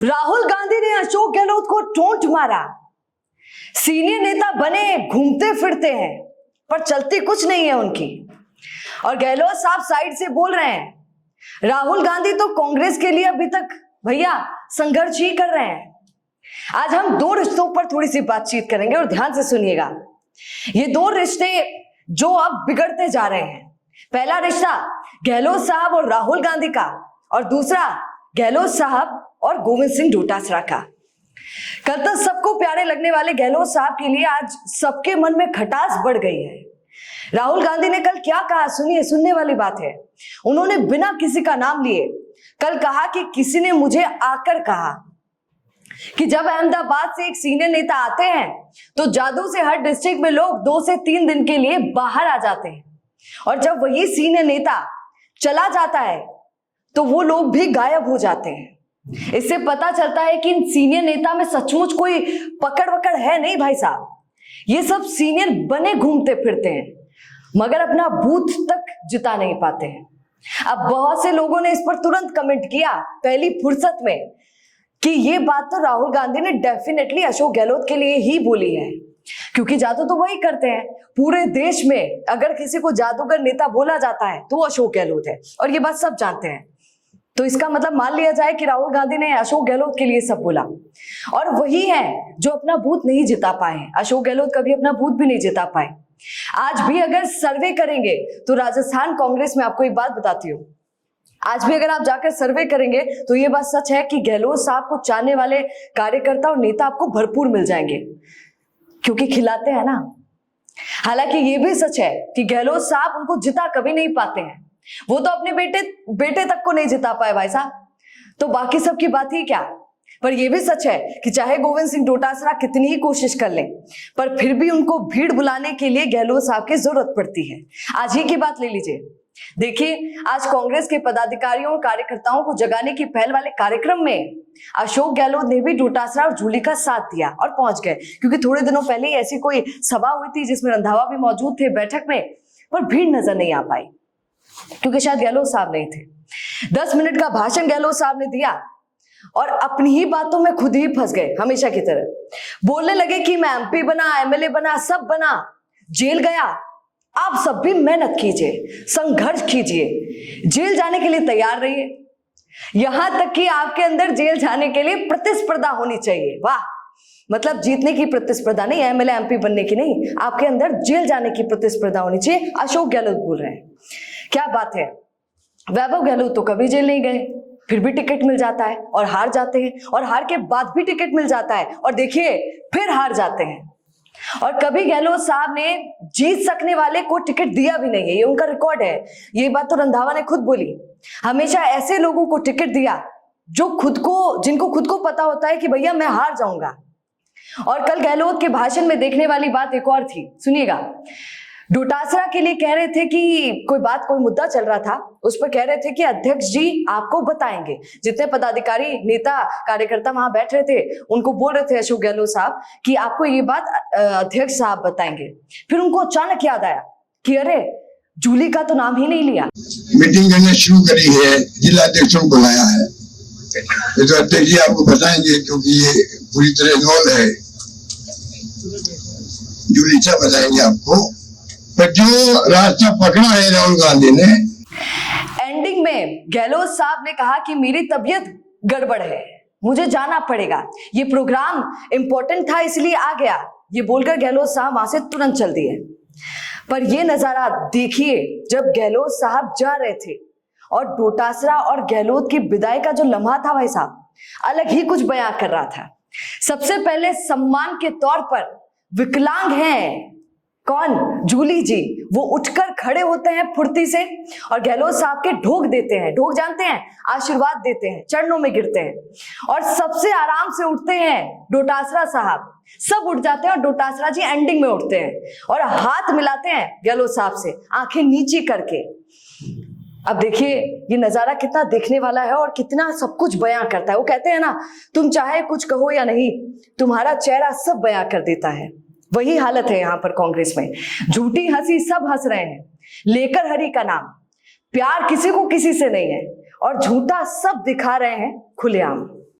राहुल गांधी ने अशोक गहलोत को टोंट मारा। सीनियर नेता बने, घूमते फिरते हैं, पर चलती कुछ नहीं है उनकी। और गहलोत साहब साइड से बोल रहे हैं राहुल गांधी तो कांग्रेस के लिए अभी तक भैया संघर्ष ही कर रहे हैं। आज हम दो रिश्तों पर थोड़ी सी बातचीत करेंगे और ध्यान से सुनिएगा। ये दो रिश्ते जो अब बिगड़ते जा रहे हैं। पहला रिश्ता गहलोत साहब और राहुल गांधी का, और दूसरा गहलोत साहब और गोविंद सिंह डोटासरा का। कल तक सबको प्यारे लगने वाले गहलोत साहब के लिए आज सबके मन में खटास बढ़ गई है। राहुल गांधी ने कल क्या कहा, सुनिए, सुनने वाली बात है। उन्होंने बिना किसी का नाम लिए कल कहा कि किसी ने मुझे आकर कहा कि जब अहमदाबाद से एक सीनियर नेता आते हैं तो जादू से हर डिस्ट्रिक्ट में लोग 2 से 3 दिन के लिए बाहर आ जाते हैं, और जब वही सीनियर नेता चला जाता है तो वो लोग भी गायब हो जाते हैं। इससे पता चलता है कि इन सीनियर नेता में सचमुच कोई पकड़ वकड़ है नहीं भाई साहब। ये सब सीनियर बने घूमते फिरते हैं, मगर अपना बूथ तक जिता नहीं पाते हैं। अब बहुत से लोगों ने इस पर तुरंत कमेंट किया पहली फुर्सत में कि ये बात तो राहुल गांधी ने डेफिनेटली अशोक गहलोत के लिए ही बोली है, क्योंकि जादू तो वही करते हैं। पूरे देश में अगर किसी को जादूगर नेता बोला जाता है तो वो अशोक गहलोत है, और ये बात सब जानते हैं। तो इसका मतलब मान लिया जाए कि राहुल गांधी ने अशोक गहलोत के लिए सब बोला, और वही है जो अपना बूथ नहीं जिता पाए। अशोक गहलोत कभी अपना बूथ भी नहीं जिता पाए। आज भी अगर सर्वे करेंगे तो राजस्थान कांग्रेस में, आपको एक बात बताती हूँ, आज भी अगर आप जाकर सर्वे करेंगे तो ये बात सच है कि गहलोत साहब को चाहने वाले कार्यकर्ता और नेता आपको भरपूर मिल जाएंगे, क्योंकि खिलाते हैं ना। हालांकि ये भी सच है कि गहलोत साहब उनको जिता कभी नहीं पाते हैं। वो तो अपने बेटे तक को नहीं जिता पाए भाई साहब, तो बाकी सब की बात ही क्या। पर यह भी सच है कि चाहे गोविंद सिंह डोटासरा कितनी ही कोशिश कर लें, पर फिर भी उनको भीड़ बुलाने के लिए गहलोत साहब की जरूरत पड़ती है। आज ही की बात ले लीजिए। देखिए, आज कांग्रेस के पदाधिकारियों और कार्यकर्ताओं को जगाने की पहल वाले कार्यक्रम में अशोक गहलोत ने भी डोटासरा और जूली का साथ दिया और पहुंच गए, क्योंकि थोड़े दिनों पहले ही ऐसी कोई सभा हुई थी जिसमें रंधावा भी मौजूद थे बैठक में, पर भीड़ नजर नहीं आ पाई क्योंकि शायद गहलोत साहब नहीं थे। 10 मिनट का भाषण गहलोत साहब ने दिया और अपनी ही बातों में खुद ही फंस गए हमेशा की तरह। बोलने लगे कि मैं एमपी बना, एमएलए बना, सब बना, जेल गया, आप सब भी मेहनत कीजिए, संघर्ष कीजिए, जेल जाने के लिए तैयार रहिए। यहां तक कि आपके अंदर जेल जाने के लिए प्रतिस्पर्धा होनी चाहिए। वाह, मतलब जीतने की प्रतिस्पर्धा नहीं, एमएलए एमपी बनने की नहीं, आपके अंदर जेल जाने की प्रतिस्पर्धा होनी चाहिए। अशोक गहलोत बोल रहे हैं, क्या बात है। वैभव गहलोत तो कभी जेल नहीं गए, फिर भी टिकट मिल जाता है, और हार जाते हैं, और हार के बाद भी टिकट मिल जाता है, और देखिए फिर हार जाते हैं। और कभी गहलोत साहब ने जीत सकने वाले को टिकट दिया भी नहीं है, ये उनका रिकॉर्ड है। ये बात तो रंधावा ने खुद बोली। हमेशा ऐसे लोगों को टिकट दिया जो जिनको खुद को पता होता है कि भैया मैं हार जाऊंगा। और कल गहलोत के भाषण में देखने वाली बात एक और थी, सुनिएगा। डोटासरा के लिए कह रहे थे कि कोई मुद्दा चल रहा था, उस पर कह रहे थे कि अध्यक्ष जी आपको बताएंगे। जितने पदाधिकारी, नेता, कार्यकर्ता वहां बैठ रहे थे उनको बोल रहे थे अशोक गहलोत साहब कि आपको ये बात अध्यक्ष साहब बताएंगे। फिर उनको अचानक याद आया कि अरे जूली का तो नाम ही नहीं लिया। मीटिंग करने शुरू करी है, जिला अध्यक्षों को बुलाया है, तो अध्यक्ष जी आपको बताएंगे, क्योंकि ये पूरी तरह इन्वॉल्व है। जूली साहब बताएंगे आपको, पर जो रास्ता पकड़ा है राहुल गांधी ने। एंडिंग में गहलोत साहब ने कहा कि मेरी तबीयत गड़बड़ है, मुझे जाना पड़ेगा, ये प्रोग्राम इंपॉर्टेंट था इसलिए आ गया, ये बोलकर गहलोत साहब वहां से तुरंत चल दिए। पर ये नजारा देखिए, जब गहलोत साहब जा रहे थे और डोटासरा और गहलोत की विदाई का जो लम्हा था भाई साहब, अलग ही कुछ बयां कर रहा था। सबसे पहले सम्मान के तौर पर विकलांग हैं कौन, जूली जी, वो उठकर खड़े होते हैं फुर्ती से और गहलोत साहब के ढोक देते हैं। ढोक जानते हैं, आशीर्वाद देते हैं, चरणों में गिरते हैं, और सबसे आराम से उठते हैं डोटासरा साहब। सब उठ जाते हैं और डोटासरा जी एंडिंग में उठते हैं और हाथ मिलाते हैं गहलोत साहब से, आंखें नीची करके। अब देखिए ये नजारा कितना देखने वाला है और कितना सब कुछ बयां करता है। वो कहते हैं ना, तुम चाहे कुछ कहो या नहीं, तुम्हारा चेहरा सब बयां कर देता है। वही हालत है यहाँ पर कांग्रेस में। झूठी हंसी सब हंस रहे हैं, लेकर हरि का नाम। प्यार किसी को किसी से नहीं है, और झूठा सब दिखा रहे हैं खुलेआम।